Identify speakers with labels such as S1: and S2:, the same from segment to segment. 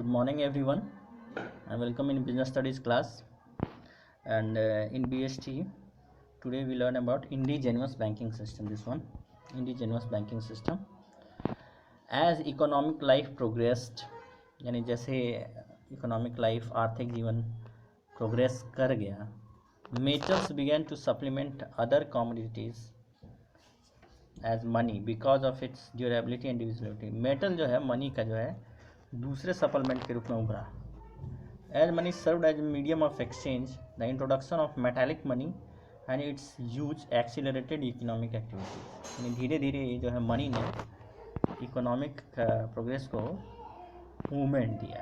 S1: Good morning, everyone. And welcome in Business Studies class. And in BST, today we learn about indigenous banking system. This one, indigenous banking system. As economic life progressed, यानी जैसे economic life आर्थिक जीवन progress कर गया, metals began to supplement other commodities as money because of its durability and divisibility. Metal जो है money का जो है दूसरे सप्लीमेंट के रूप में उभरा. As money served as a medium of exchange, the introduction of metallic money and its use accelerated economic activity. यानी धीरे धीरे ये जो है मनी ने इकोनॉमिक प्रोग्रेस को मूवमेंट दिया.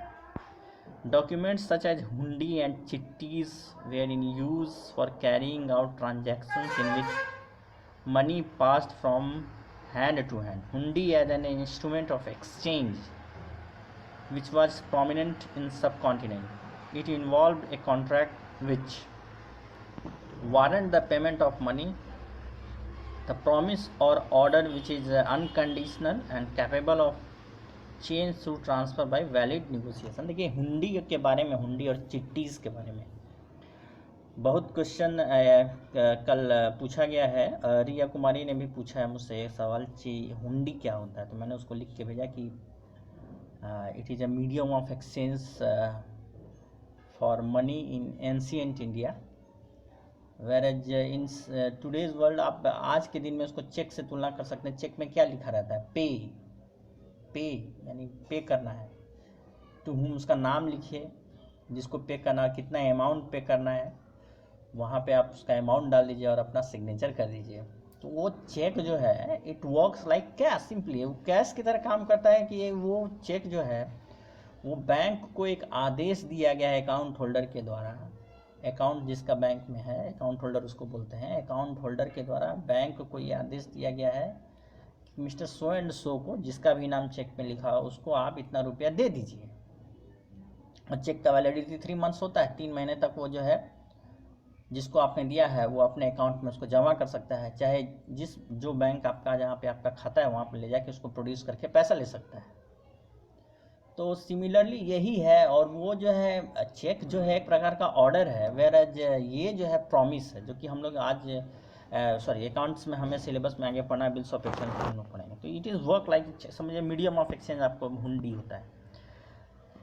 S1: Documents such as hundi and chittis were in use for carrying out transactions in which money passed from hand to hand. Hundi as an instrument of exchange which was prominent in subcontinent. It involved a contract which warranted the payment of money, the promise or order which is unconditional and capable of change through transfer by valid negotiation. देखिए हुंडी के बारे में, हुंडी और चिट्टीज़ के बारे में बहुत क्वेश्चन कल पूछा गया है. रिया कुमारी ने भी पूछा है मुझसे एक सवाल कि हुंडी क्या होता है, तो मैंने उसको लिख के भेजा कि it is a medium of exchange for money in ancient India, whereas in today's world आप आज के दिन में उसको चेक से तुलना कर सकते हैं. चेक में क्या लिखा रहता है? पे यानी पे करना है. टू हुम उसका नाम लिखिए, जिसको पे करना, कितना अमाउंट पे करना है, वहाँ पे आप उसका अमाउंट डाल दीजिए और अपना सिग्नेचर कर दीजिए. तो वो चेक जो है it works like cash. Simply वो कैश की तरह काम करता है कि वो चेक जो है वो बैंक को एक आदेश दिया गया है अकाउंट होल्डर के द्वारा. अकाउंट जिसका बैंक में है, अकाउंट होल्डर उसको बोलते हैं. अकाउंट होल्डर के द्वारा बैंक को ये आदेश दिया गया है कि मिस्टर सो एंड सो को, जिसका भी नाम चेक में लिखा हो, उसको आप इतना रुपया दे दीजिए. और चेक का वैलिडिटी 3 मंथ्स होता है. 3 महीने तक वो जो है जिसको आपने दिया है वो अपने अकाउंट में उसको जमा कर सकता है. चाहे जो बैंक आपका, जहाँ पे आपका खाता है, वहाँ पे ले जाके उसको प्रोड्यूस करके पैसा ले सकता है. तो सिमिलरली यही है. और वो जो है चेक जो है एक प्रकार का ऑर्डर है, वेयरएज ये जो है प्रॉमिस है, जो कि हम लोग आज अकाउंट्स में हमें सिलेबस में आगे पढ़ना है, बिल्स ऑफ एक्सचेंज हम लोग पढ़ेंगे. तो इट इज़ वर्क लाइक, समझिए मीडियम ऑफ एक्सचेंज आपको हुंडी होता है.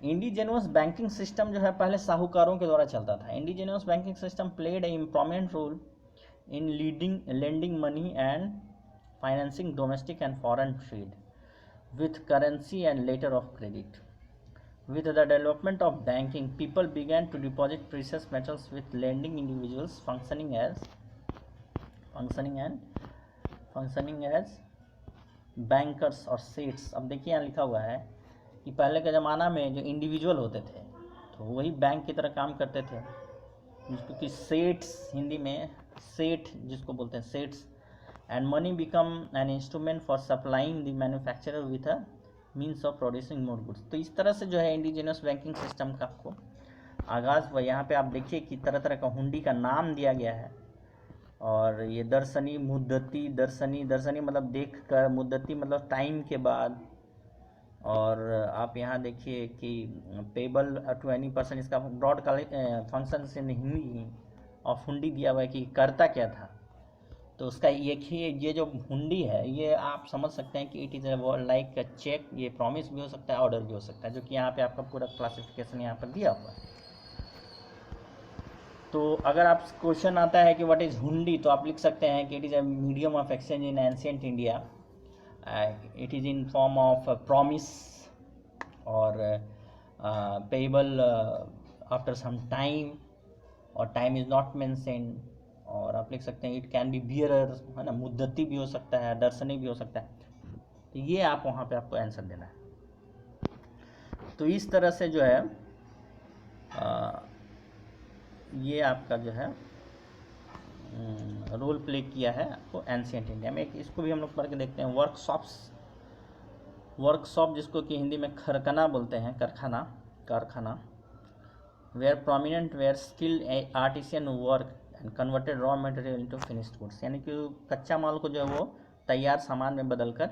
S1: इंडिजेनस बैंकिंग सिस्टम जो है पहले साहूकारों के द्वारा चलता था. Indigenous banking system played a prominent role in lending money and financing domestic and foreign trade with currency and letter of credit. With the development of banking, people began to deposit precious metals with lending individuals functioning as bankers or sets. अब देखिए यहाँ लिखा हुआ है कि पहले के ज़माना में जो इंडिविजुअल होते थे तो वही बैंक की तरह काम करते थे, जिसको कि सेट्स, हिंदी में सेठ जिसको बोलते हैं, sets. And money become an instrument for supplying the manufacturer with a means of producing more goods. तो इस तरह से जो है इंडिजिनस बैंकिंग सिस्टम का आपको आगाज़ हुआ. यहाँ पे आप देखिए कि तरह तरह का हुंडी का नाम दिया गया है. और ये दर्शनी, मुद्दती, दर्शनी मतलब देख कर, मुद्दती मतलब टाइम के बाद. और आप यहाँ देखिए कि पेबल टू एनी पर्सन, इसका broad function in Hindi of hundi दिया हुआ है कि करता क्या था. तो उसका ये जो हुंडी है ये आप समझ सकते हैं कि इट इज़ लाइक चेक. ये प्रॉमिस भी हो सकता है, ऑर्डर भी हो सकता है, जो कि यहाँ पे आपका पूरा क्लासिफिकेशन यहाँ पर दिया हुआ है. तो अगर आप क्वेश्चन आता है कि व्हाट इज़ हुंडी, तो आप लिख सकते हैं कि it is a medium of exchange in ancient India. It is in form of promise और पेबल आफ्टर सम टाइम, और टाइम इज़ नॉट मेंशन्ड. और आप लिख सकते हैं इट कैन बी बियरर, है ना, मुद्दती भी हो सकता है, दर्शनी भी हो सकता है. तो ये आप वहाँ पे आपको आंसर देना है. तो इस तरह से जो है ये आपका जो है रोल प्ले किया है आपको एंशिएंट इंडिया में. इसको भी हम लोग पढ़ के देखते हैं. वर्कशॉप जिसको कि हिंदी में खरकना बोलते हैं, कारखाना. Were prominent, were skilled artisan work and converted raw material into finished goods. यानी कि कच्चा माल को जो है वो तैयार सामान में बदलकर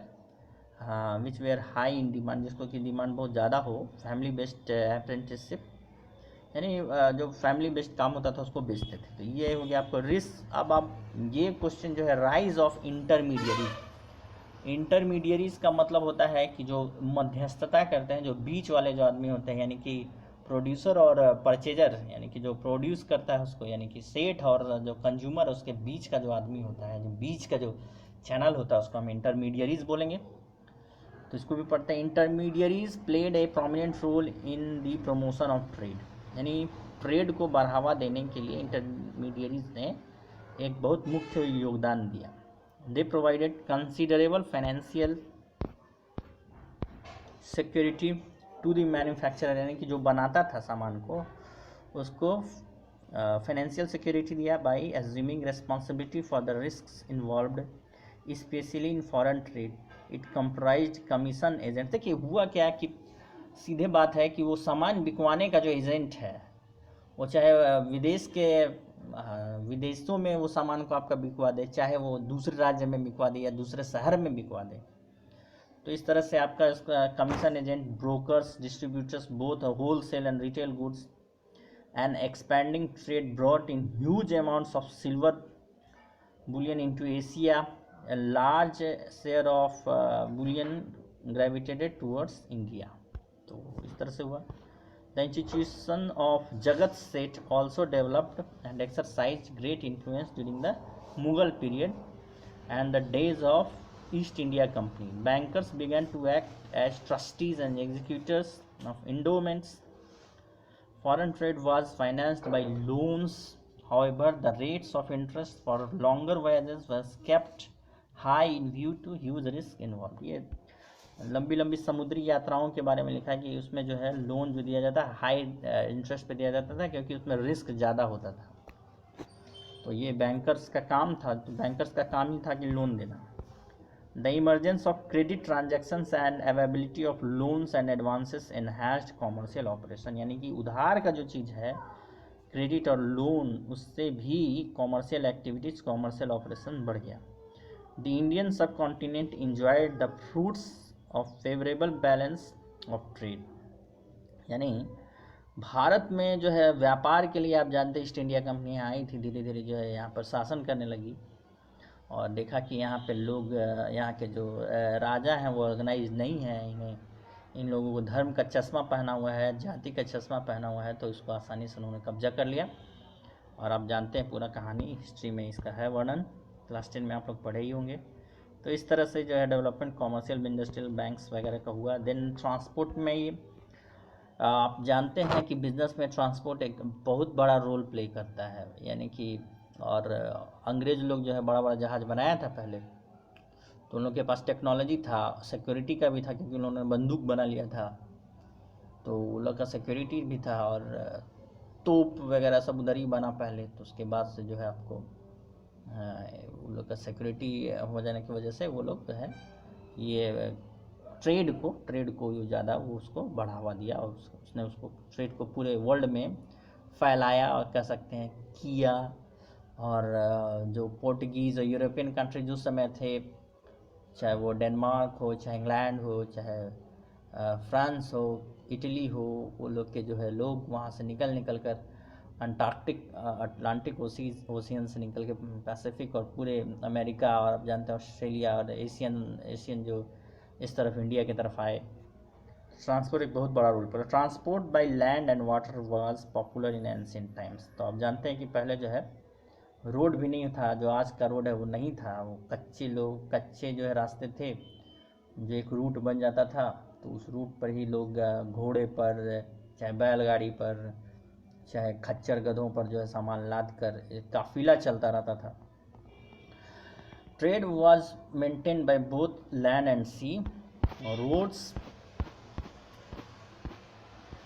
S1: विच वेयर हाई इन डिमांड, जिसको कि डिमांड बहुत ज़्यादा हो, फैमिली बेस्ड अप्रेंटिसशिप, यानी जो फैमिली बेस्ड काम होता था उसको बेचते थे। तो ये हो गया आपको रिस्क। अब आप ये क्वेश्चन जो है, राइज ऑफ इंटरमीडियरीज। इंटरमीडियरीज का मतलब होता है कि जो मध्यस्थता करते हैं, जो बीच वाले जो आदमी होते हैं, यानी कि प्रोड्यूसर और परचेजर, यानी कि जो प्रोड्यूस करता है उसको, यानी कि सेठ और जो कंज्यूमर, उसके बीच का जो आदमी होता है, जो बीच का जो चैनल होता है, उसको हम इंटरमीडियरीज बोलेंगे। तो इसको भी पढ़ते हैं। Intermediaries played a prominent role in the promotion of trade, यानी ट्रेड को बढ़ावा देने के लिए इंटरमीडियरीज ने एक बहुत मुख्य योगदान दिया। They provided considerable financial security to the manufacturer, यानी कि जो बनाता था सामान को, उसको फाइनेंशियल सिक्योरिटी दिया by assuming responsibility for the risk involved specially in foreign trade. It comprised commission agent. देखिए हुआ क्या कि सीधे बात है कि वो सामान बिकवाने का जो एजेंट है, वो चाहे विदेश के विदेशों में वो सामान को आपका बिकवा दे, चाहे वो दूसरे राज्य में बिकवा दे या दूसरे शहर में बिकवा दे। तो इस तरह से आपका इसका commission agent, brokers, distributors both wholesale and retail goods, and expanding trade brought in huge amounts of silver bullion into Asia. A large share of bullion gravitated towards India. तो इस तरह से हुआ। The institution of Jagat Seth also developed and exercised great influence during the Mughal period and the days of East India Company. Bankers began to act as trustees and executors of endowments. Foreign trade was financed by loans. However, the rates of interest for longer voyages was kept high in view to huge risk involved. ये लंबी लंबी समुद्री यात्राओं के बारे में लिखा है कि उसमें जो है लोन जो दिया जाता है हाई इंटरेस्ट पे दिया जाता था, क्योंकि उसमें रिस्क ज़्यादा होता था। तो ये बैंकर्स का काम था, तो बैंकर्स का काम ही था कि लोन देना। The emergence of credit transactions and availability of loans and advances enhanced commercial operation, यानी कि उधार का जो चीज़ है, क्रेडिट और लोन, उससे भी कॉमर्शियल एक्टिविटीज़, कॉमर्शियल ऑपरेशन बढ़ गया। द इंडियन सब continent enjoyed the fruits of favourable balance of trade, यानी भारत में जो है व्यापार के लिए, आप जानते हैं ईस्ट इंडिया कंपनी आई थी, धीरे धीरे जो है यहाँ पर शासन करने लगी, और देखा कि यहाँ पे लोग, यहाँ के जो राजा हैं वो ऑर्गेनाइज नहीं हैं, इन लोगों को धर्म का चश्मा पहना हुआ है, जाति का चश्मा पहना हुआ है, तो इसको आसानी से उन्होंने कब्जा कर लिया। और आप जानते हैं पूरा कहानी, हिस्ट्री में इसका है वर्णन, क्लास 10 में आप लोग पढ़े ही होंगे। तो इस तरह से जो है डेवलपमेंट कॉमर्शियल इंडस्ट्रियल बैंक्स वगैरह का हुआ। देन ट्रांसपोर्ट में ये आप जानते हैं कि बिज़नेस में ट्रांसपोर्ट एक बहुत बड़ा रोल प्ले करता है, यानी कि और अंग्रेज़ लोग जो है बड़ा बड़ा जहाज़ बनाया था पहले, तो उन लोग के पास टेक्नोलॉजी था, सिक्योरिटी का भी था, क्योंकि उन्होंने बंदूक बना लिया था, तो उन लोग का सिक्योरिटी भी था, और तोप वगैरह सब उधर ही बना पहले। तो उसके बाद से जो है आपको उन लोग का सिक्योरिटी हो जाने की वजह से वो लोग जो है ये ट्रेड को ज़्यादा वो उसको बढ़ावा दिया, और उसने उसको ट्रेड को पूरे वर्ल्ड में फैलाया, और कह सकते हैं किया। और जो पोर्टुगीज़ और यूरोपियन कंट्री जो समय थे, चाहे वो डेनमार्क हो, चाहे इंग्लैंड हो, चाहे फ्रांस हो, इटली हो, वो लोग के जो है लोग वहाँ से निकल कर अटलांटिक ओशियन से निकल के पैसिफिक और पूरे अमेरिका, और आप जानते हैं ऑस्ट्रेलिया और एशियन जो इस तरफ इंडिया की तरफ आए। ट्रांसपोर्ट एक बहुत बड़ा role play. Transport by land and water was popular in ancient times. तो आप जानते हैं कि पहले जो है रोड भी नहीं था, जो आज का रोड है वो नहीं था, वो कच्चे जो है रास्ते थे, जो एक रूट बन जाता था, तो उस रूट पर ही लोग घोड़े पर, चाहे बैलगाड़ी पर, चाहे खच्चर गधों पर जो है सामान लाद कर एक काफिला चलता रहता था। Trade was maintained by both land and sea. Roads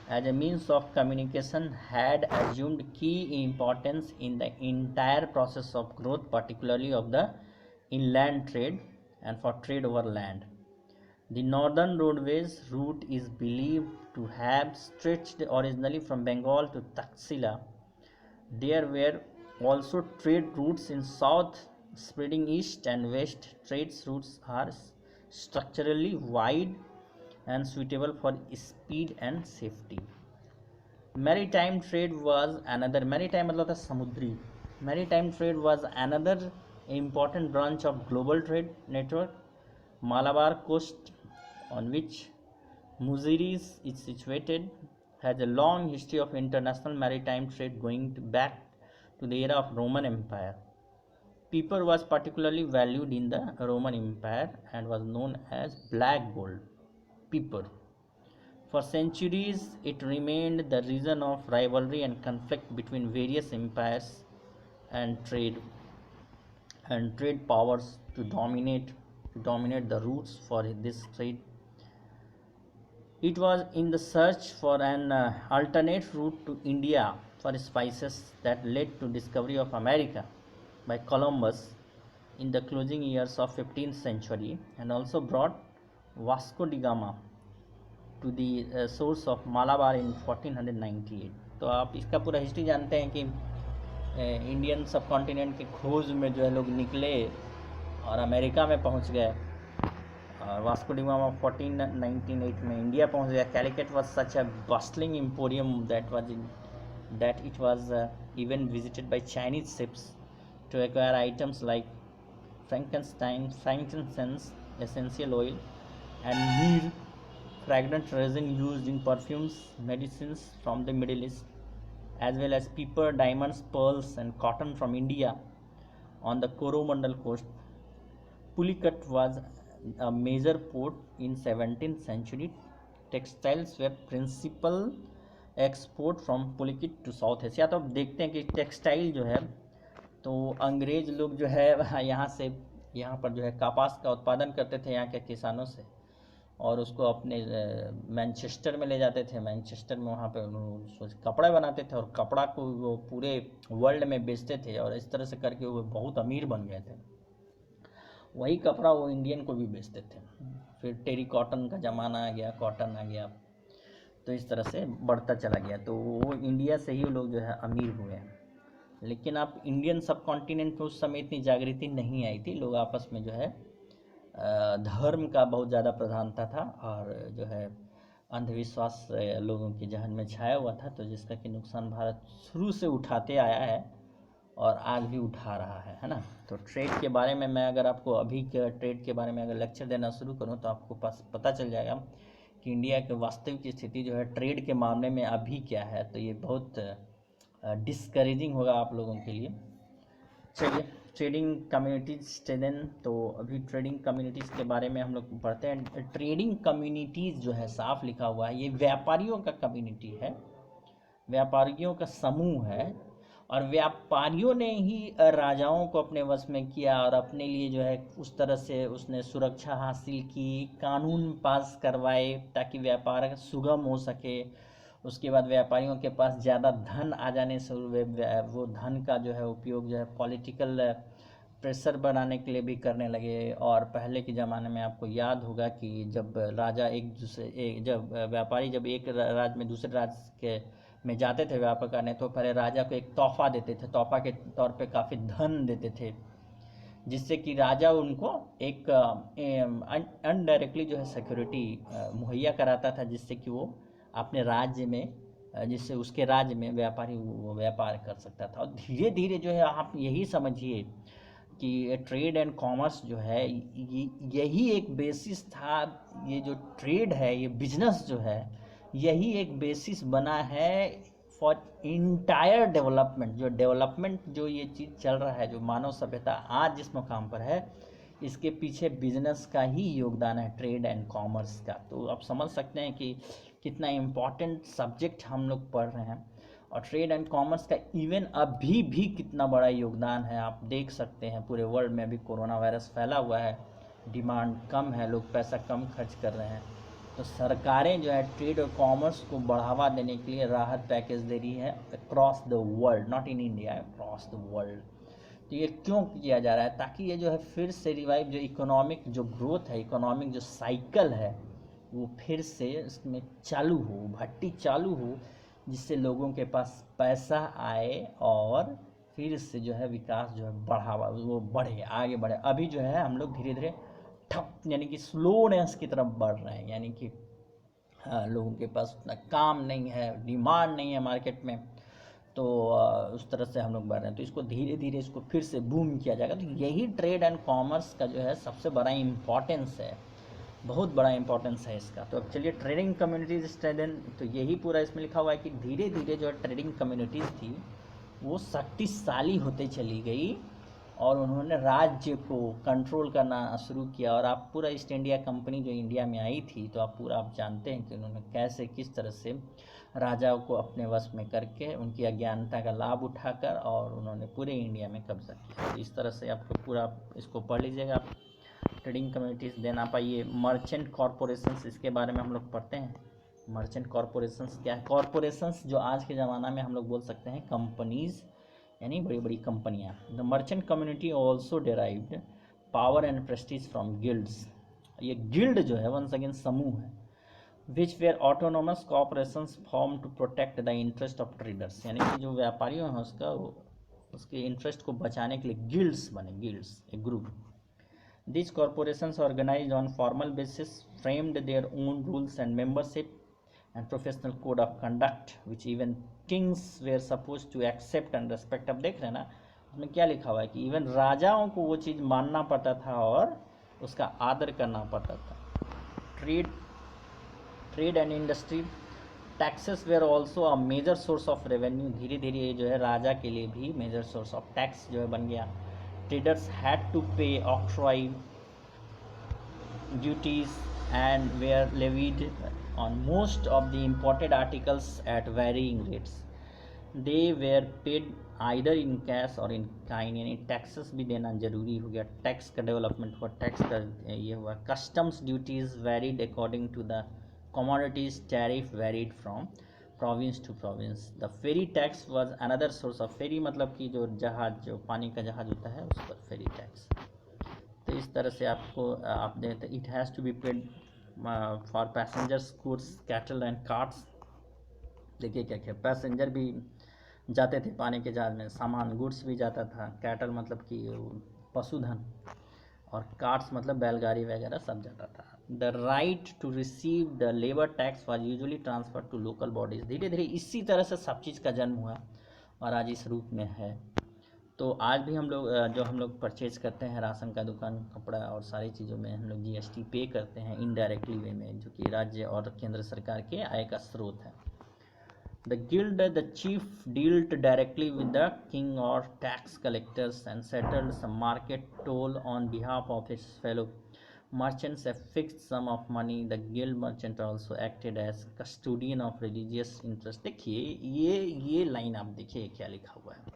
S1: as a means of communication had assumed key importance in the entire process of growth, particularly of the inland trade and for trade over land. The Northern Roadways route is believed to have stretched originally from Bengal to Taxila. There were also trade routes in south spreading east and west. Trade routes are structurally wide and suitable for speed and safety. Maritime trade was another, maritime मतलब था समुद्री, maritime trade was another important branch of global trade network. Malabar coast, on which Muziris is situated, has a long history of international maritime trade going back to the era of Roman Empire. Paper was particularly valued in the Roman Empire and was known as black gold. Paper. For centuries, it remained the reason of rivalry and conflict between various empires and trade powers to dominate the routes for this trade. It was in the search for an alternate route to India for spices that led to discovery of America by Columbus in the closing years of 15th century, and also brought Vasco da Gama to the source of Malabar in 1498. तो आप इसका पूरा history जानते हैं कि Indian सब continent के खोज में जो है लोग निकले और अमेरिका में पहुंच गए, और वास्को डी गामा 1498 में इंडिया पहुंच गया. Calicut was such a bustling emporium that it was even visited by Chinese ships to acquire items like frankincense, essential oil, and myrrh, fragrant resin used in perfumes, medicines from the Middle East, as well as pepper, diamonds, pearls, and cotton from India on the Coromandel coast. Pulicat was a major port in 17th century. Textiles were principal export from Pulicat to South Asia. तो अब देखते हैं कि textile जो है, तो अंग्रेज लोग जो है यहाँ पर जो है कपास का उत्पादन करते थे यहाँ के किसानों से, और उसको अपने मैनचेस्टर में ले जाते थे. मैनचेस्टर में वहाँ पे कपड़े बनाते थे और कपड़ा को वो पूरे वर्ल्ड में बेचते थे, और इस तरह से करके वो बहुत अमीर बन गए थे. वही कपड़ा वो इंडियन को भी बेचते थे. फिर टेरी कॉटन का ज़माना आ गया, कॉटन आ गया, तो इस तरह से बढ़ता चला गया. तो वो इंडिया से ही लोग जो है अमीर हुए हैं. लेकिन आप इंडियन सब कॉन्टिनेंट में उस समय इतनी जागृति नहीं आई थी. लोग आपस में जो है धर्म का बहुत ज़्यादा प्रधानता था, और जो है अंधविश्वास लोगों के जहन में छाया हुआ था, तो जिसका कि नुकसान भारत शुरू से उठाते आया है और आज भी उठा रहा है ना. तो ट्रेड के बारे में मैं अगर आपको अभी के ट्रेड के बारे में अगर लेक्चर देना शुरू करूं तो आपको पास पता चल जाएगा कि इंडिया के वास्तविक स्थिति जो है ट्रेड के मामले में अभी क्या है. तो ये बहुत डिस्करेजिंग होगा आप लोगों के लिए. चलिए, ट्रेडिंग कम्युनिटीज स्ट्रेंथन. तो अभी ट्रेडिंग कम्युनिटीज़ के बारे में हम लोग पढ़ते हैं. ट्रेडिंग कम्युनिटीज़ जो है साफ लिखा हुआ है, ये व्यापारियों का कम्युनिटी है, व्यापारियों का समूह है, और व्यापारियों ने ही राजाओं को अपने वश में किया और अपने लिए जो है उस तरह से उसने सुरक्षा हासिल की, कानून पास करवाए ताकि व्यापार सुगम हो सके. उसके बाद व्यापारियों के पास ज़्यादा धन आ जाने से वो धन का जो है उपयोग जो है पॉलिटिकल प्रेशर बनाने के लिए भी करने लगे. और पहले के ज़माने में आपको याद होगा कि जब राजा जब व्यापारी जब एक राज्य में दूसरे राज्य के में जाते थे व्यापार करने, तो पहले राजा को एक तोहफा देते थे, तोहफा के तौर पे काफ़ी धन देते थे, जिससे कि राजा उनको एक अनडायरेक्टली जो है सिक्योरिटी मुहैया कराता था, जिससे कि वो अपने राज्य में जिससे उसके राज्य में व्यापारी वो व्यापार कर सकता था. और धीरे धीरे जो है आप यही समझिए कि ट्रेड एंड कॉमर्स जो है यही एक बेसिस था. ये जो ट्रेड है, ये बिजनेस जो है, यही एक बेसिस बना है फॉर इंटायर डेवलपमेंट. जो डेवलपमेंट जो ये चीज़ चल रहा है, जो मानव सभ्यता आज जिस मुकाम पर है, इसके पीछे बिजनेस का ही योगदान है, ट्रेड एंड कॉमर्स का. तो आप समझ सकते हैं कि कितना इम्पॉर्टेंट सब्जेक्ट हम लोग पढ़ रहे हैं, और ट्रेड एंड कॉमर्स का इवन अभी भी कितना बड़ा योगदान है आप देख सकते हैं. पूरे वर्ल्ड में अभी कोरोना वायरस फैला हुआ है, डिमांड कम है, लोग पैसा कम खर्च कर रहे हैं, तो सरकारें जो है ट्रेड और कॉमर्स को बढ़ावा देने के लिए राहत पैकेज दे रही है across the world, not in India, across the world. तो ये क्यों किया जा रहा है? ताकि ये जो है फिर से रिवाइव, जो इकोनॉमिक जो ग्रोथ है, इकोनॉमिक जो साइकिल है, वो फिर से इसमें चालू हो, भट्टी चालू हो, जिससे लोगों के पास पैसा आए और फिर से जो है विकास जो है बढ़ावा वो बढ़े, आगे बढ़े. अभी जो है हम लोग धीरे धीरे ठप यानी कि स्लोनेस की तरफ बढ़ रहे हैं, यानी कि लोगों के पास उतना काम नहीं है, डिमांड नहीं है मार्केट में, तो उस तरह से हम लोग बढ़ रहे हैं। तो इसको धीरे धीरे इसको फिर से बूम किया जाएगा। तो यही ट्रेड एंड कॉमर्स का जो है सबसे बड़ा इम्पॉर्टेंस है, बहुत बड़ा इंपॉर्टेंस है इसका। तो अब चलिए ट्रेडिंग कम्युनिटीज स्ट्रेंथन, तो यही पूरा इसमें लिखा हुआ है कि धीरे धीरे जो है ट्रेडिंग कम्युनिटीज़ थी वो शक्तिशाली होते चली गई और उन्होंने राज्य को कंट्रोल करना शुरू किया। और आप पूरा ईस्ट इंडिया कंपनी जो इंडिया में आई थी, तो आप जानते हैं कि उन्होंने कैसे किस तरह से राजाओं को अपने वश में करके उनकी अज्ञानता का लाभ उठाकर और उन्होंने पूरे इंडिया में कब्जा किया। तो इस तरह से आपको पूरा इसको पढ़ लीजिएगा आप, ट्रेडिंग कम्युनिटीज़। देन आप आइए मर्चेंट कॉरपोरेशंस, इसके बारे में हम लोग पढ़ते हैं। मर्चेंट कॉरपोरेशंस क्या है? कॉरपोरेशंस जो आज के ज़माना में हम लोग बोल सकते हैं कंपनीज़, यानी बड़ी बड़ी कंपनियाँ। The merchant community also derived power and prestige from guilds. ये गिल्ड जो है वंस अगेन समूह है, which were autonomous corporations formed to protect the interest of traders, यानी कि जो व्यापारियों हैं उसके इंटरेस्ट को बचाने के लिए गिल्ड्स बने, गिल्ड्स एक group. These corporations organized on formal basis framed their own rules and membership and professional code of conduct which even kings were supposed to accept and respect। अब देख रहे हैं ना उसमें क्या लिखा हुआ है कि इवन राजाओं को वो चीज़ मानना पड़ता था और उसका आदर करना पड़ता था। Trade and industry, taxes were also a major source of revenue. धीरे धीरे ये जो है राजा के लिए भी मेजर सोर्स ऑफ टैक्स जो है बन गया। Traders had to pay octroi duties and were levied on most of the imported articles at varying rates. They were paid either in cash or in kind, यानी taxes भी देना जरूरी हो गया। टैक्स का डेवलपमेंट हुआ, टैक्स का ये हुआ। Customs duties varied according to the commodities, tariff varied from province to province. The ferry tax was another source of, ferry मतलब कि जो जहाज, जो पानी का जहाज होता है उस पर फेरी टैक्स। तो इस तरह से आपको आप देते, it has to be paid for passengers, goods, cattle and carts. देखिए क्या क्या, पैसेंजर भी जाते थे पानी के जहाज में, सामान गुड्स भी जाता था, कैटल मतलब कि पशुधन, और कार्ट्स मतलब बैलगाड़ी वगैरह सब जाता था। The right to receive the labour tax was usually transfer to local bodies. धीरे धीरे इसी तरह से सब चीज़ का जन्म हुआ और आज इस रूप में है। तो आज भी हम लोग जो हम लोग परचेज करते हैं राशन का दुकान, कपड़ा और सारी चीज़ों में हम लोग जीएसटी पे करते हैं इनडायरेक्टली वे में, जो कि राज्य और केंद्र सरकार के आय का स्रोत है। The guild, the chief dealt directly with the king or tax collectors and settled some market toll on behalf of his fellow merchants a fixed sum of money. The guild merchant also acted as custodian of religious interest। देखिए ये line आप देखिए क्या लिखा हुआ है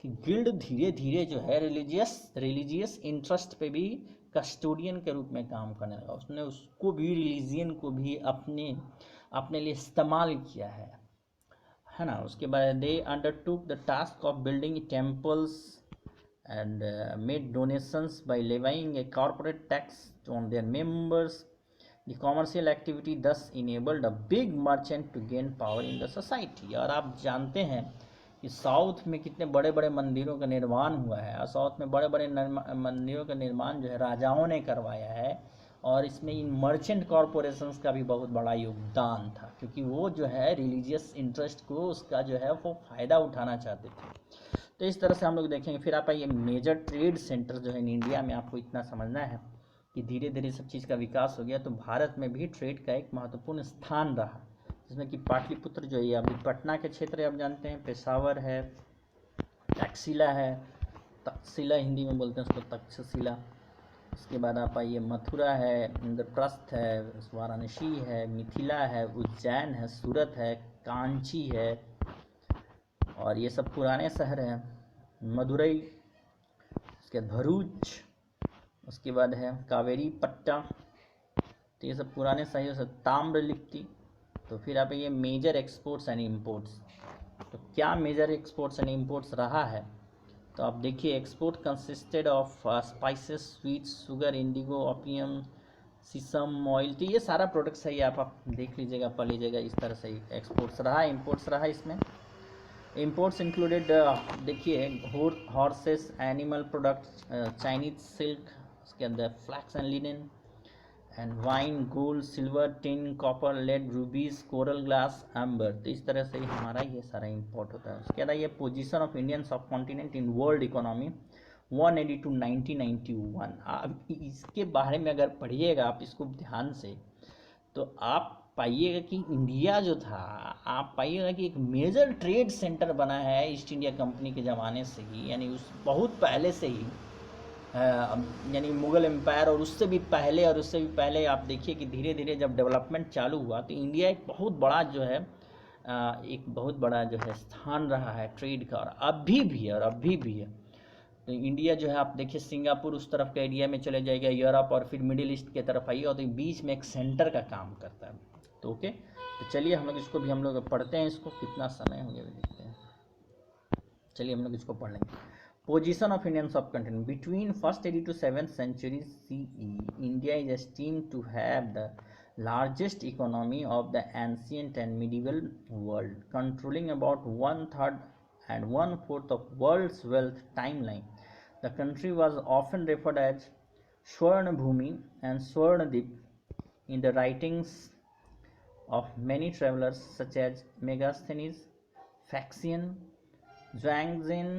S1: कि guild धीरे धीरे जो है रिलीजियस इंटरेस्ट पे भी कस्टोडियन के रूप में काम करने लगा। उसने उसको भी, रिलीजियन को भी अपने लिए इस्तेमाल किया है ना। उसके बाद they undertook the task of building temples and made donations by levying a corporate tax on their members. The commercial activity thus enabled a big merchant to gain power in the society. और आप जानते हैं कि south में कितने बड़े बड़े मंदिरों का निर्माण हुआ है, और साउथ में बड़े बड़े मंदिरों का निर्माण जो है राजाओं ने करवाया है, और इसमें इन मर्चेंट कॉरपोरेशंस का भी बहुत बड़ा योगदान था, क्योंकि वो जो है रिलीजियस इंटरेस्ट को उसका जो है वो फ़ायदा उठाना चाहते थे। तो इस तरह से हम लोग देखेंगे। फिर आप ये मेजर ट्रेड सेंटर जो है इन इंडिया में, आपको इतना समझना है कि धीरे धीरे सब चीज़ का विकास हो गया, तो भारत में भी ट्रेड का एक महत्वपूर्ण स्थान रहा, जिसमें कि पाटलिपुत्र जो है अभी पटना के क्षेत्र आप जानते हैं, पेशावर है, तक्षशिला है, तक्षशिला हिंदी में बोलते हैं उसको तक्षशिला। उसके बाद आप आइए मथुरा है, इंद्रप्रस्थ है, वाराणसी है, मिथिला है, उज्जैन है, सूरत है, कांची है, और ये सब पुराने शहर हैं। मदुरई, उसके बाद भरूच, उसके बाद है कावेरी पट्टा, तो ये सब पुराने शहर से। ताम्रलिप्ति। तो फिर आप ये मेजर एक्सपोर्ट्स एंड इंपोर्ट्स, तो क्या मेजर एक्सपोर्ट्स एंड इंपोर्ट्स रहा है, तो आप देखिए export consisted of spices, sweets, sugar, Indigo, opium, sesame oil. तो ये सारा प्रोडक्ट्स है, ये आप देख लीजिएगा, पढ़ लीजिएगा। इस तरह से एक्सपोर्ट्स रहा, इंपोर्ट्स रहा। इसमें इंपोर्ट्स इंक्लूडेड देखिए horses, animal products, Chinese silk, उसके अंदर flax and linen and wine, gold, silver, tin, copper, lead, rubies, coral glass, amber. तो इस तरह से हमारा ये सारा इंपोर्ट होता है। उसके बाद ये position of Indian subcontinent in world economy 180 to 1991। आप इसके बारे में अगर पढ़िएगा आप इसको ध्यान से, तो आप पाइएगा कि इंडिया जो था, आप पाइएगा कि एक मेजर ट्रेड सेंटर बना है ईस्ट इंडिया कंपनी के ज़माने से ही, यानी उस बहुत पहले से ही, यानी मुग़ल एम्पायर और उससे भी पहले, और उससे भी पहले आप देखिए कि धीरे धीरे जब डेवलपमेंट चालू हुआ तो इंडिया एक बहुत बड़ा जो है एक बहुत बड़ा जो है स्थान रहा है ट्रेड का, और अभी भी है, और अभी भी है। तो इंडिया जो है आप देखिए सिंगापुर उस तरफ के एरिया में चले जाएगा, यूरोप और फिर मिडिल ईस्ट की तरफ आइए, और तो बीच में एक सेंटर का काम करता है। तो ओके, तो चलिए हम लोग इसको भी हम लोग पढ़ते हैं। इसको कितना समय हो गया देखते हैं। चलिए हम लोग इसको पढ़ लेंगे। पोजीशन ऑफ इंडियन सब continent between first 80 to 7th century CE, India is esteemed to have the largest economy of the ancient and medieval world, controlling about 1/3 and 1/4 of world's wealth timeline. The country was often referred as Swarna Bhumi and Swarnadip in the writings of many travelers such as Megasthenes, Faxian, Zhuangzhen,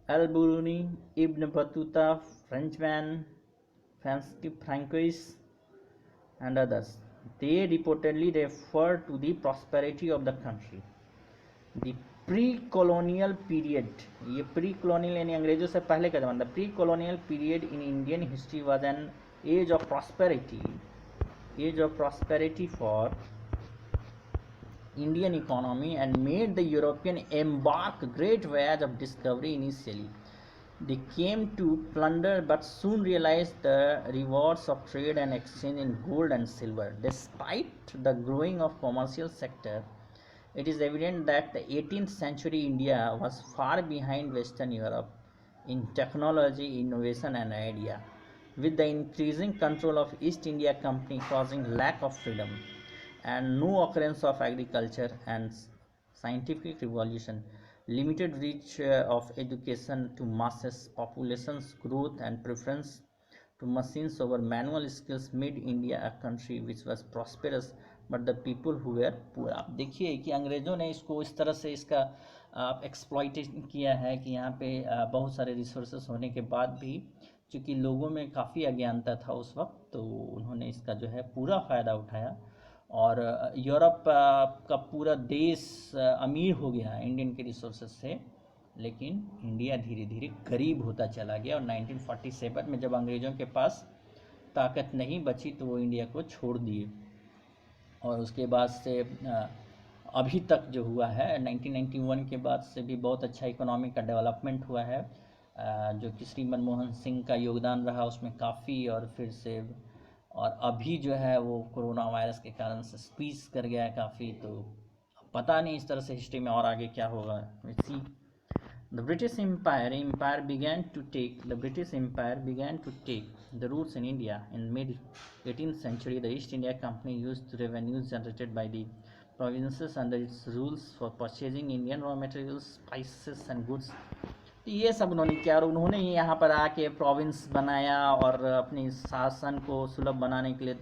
S1: Al-Biruni, Ibn Battuta, Frenchman, Francois, and others. They reportedly refer to the prosperity of the country. The pre-colonial period, ये pre-colonial यानी अंग्रेजों से पहले का ज़माना, pre-colonial period in Indian history was an age of prosperity for Indian economy and made the European embark great voyage of discovery. Initially they came to plunder but soon realized the rewards of trade and exchange in gold and silver. Despite the growing of commercial sector, it is evident that the 18th century India was far behind Western Europe in technology, innovation and idea. With the increasing control of East India Company causing lack of freedom and no occurrence of agriculture and scientific revolution, limited reach of education to masses, population's growth and preference to machines over manual skills made India a country which was prosperous but the people who were poor. आप देखिए कि अंग्रेज़ों ने इसको इस तरह से इसका एक्सप्लॉइटेशन किया है कि यहाँ पे बहुत सारे रिसोर्सेस होने के बाद भी चूँकि लोगों में काफ़ी अज्ञानता था उस वक्त, तो उन्होंने इसका जो है पूरा फ़ायदा उठाया, और यूरोप का पूरा देश अमीर हो गया इंडियन के रिसोर्सेज से, लेकिन इंडिया धीरे धीरे गरीब होता चला गया। और 1947 में जब अंग्रेज़ों के पास ताकत नहीं बची तो वो इंडिया को छोड़ दिए, और उसके बाद से अभी तक जो हुआ है 1991 के बाद से भी बहुत अच्छा इकोनॉमी का डेवलपमेंट हुआ है, जो कि श्री मनमोहन सिंह का योगदान रहा उसमें काफ़ी, और फिर से और अभी जो है वो कोरोना वायरस के कारण से स्क्वीज कर गया है काफ़ी। तो पता नहीं इस तरह से हिस्ट्री में और आगे क्या होगा। सी The British Empire began to take the roots in India in mid 18th century. The East India Company used revenues generated by the provinces under its rules for purchasing Indian raw materials, spices and goods. तो ये सब उन्होंने किया, और उन्होंने ही यहाँ पर आके प्रोविंस बनाया और अपनी शासन को सुलभ बनाने के लिए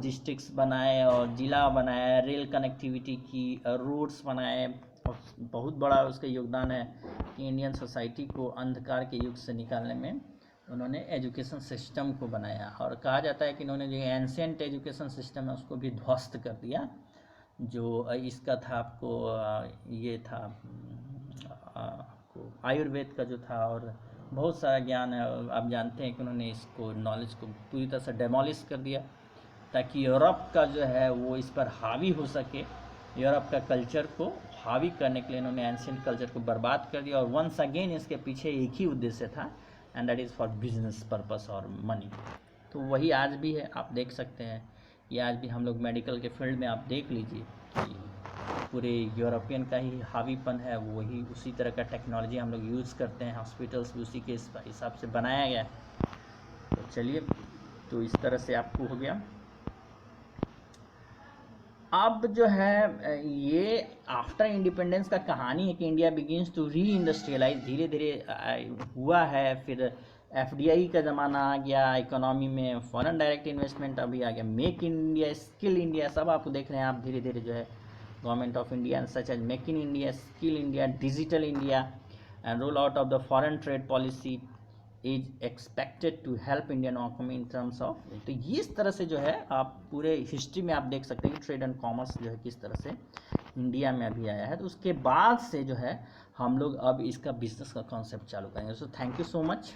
S1: डिस्ट्रिक्ट्स बनाए और ज़िला बनाया, रेल कनेक्टिविटी की, रोड्स बनाए, और बहुत बड़ा उसका योगदान है कि इंडियन सोसाइटी को अंधकार के युग से निकालने में उन्होंने एजुकेशन सिस्टम को बनाया। और कहा जाता है कि इन्होंने जो एंशिएंट एजुकेशन सिस्टम है उसको भी ध्वस्त कर दिया। जो इसका था आपको ये था आयुर्वेद का जो था, और बहुत सारा ज्ञान है, आप जानते हैं कि उन्होंने इसको नॉलेज को पूरी तरह से डेमोलिश कर दिया ताकि यूरोप का जो है वो इस पर हावी हो सके। यूरोप का कल्चर को हावी करने के लिए इन्होंने एंशिएंट कल्चर को बर्बाद कर दिया, और वंस अगेन इसके पीछे एक ही उद्देश्य था, and that is for business purpose और मनी। तो वही आज भी है, आप देख सकते हैं ये आज भी हम लोग मेडिकल के फील्ड में आप देख लीजिए कि पूरे यूरोपियन का ही हावीपन है, वही उसी तरह का टेक्नोलॉजी हम लोग यूज़ करते हैं, हॉस्पिटल्स भी उसी के हिसाब से बनाया गया। तो चलिए, तो इस तरह से आपको हो गया। अब जो है ये आफ्टर इंडिपेंडेंस का कहानी है कि India begins to reindustrialize, धीरे धीरे हुआ है, फिर FDI का ज़माना आ गया, इकोनॉमी में फॉरेन डायरेक्ट इन्वेस्टमेंट अभी आ गया, make in India, skill India, सब आपको देख रहे हैं आप धीरे धीरे जो है government of India such as make in India, skill India, digital India and roll out of the foreign trade policy is expected to help Indian economy in terms of. तो ये इस तरह से जो है आप पूरे हिस्ट्री में आप देख सकते हैं कि ट्रेड एंड कॉमर्स जो है किस तरह से इंडिया में अभी आया है। तो उसके बाद से जो है हम लोग अब इसका बिजनेस का कॉन्सेप्ट चालू करेंगे। So thank you so much.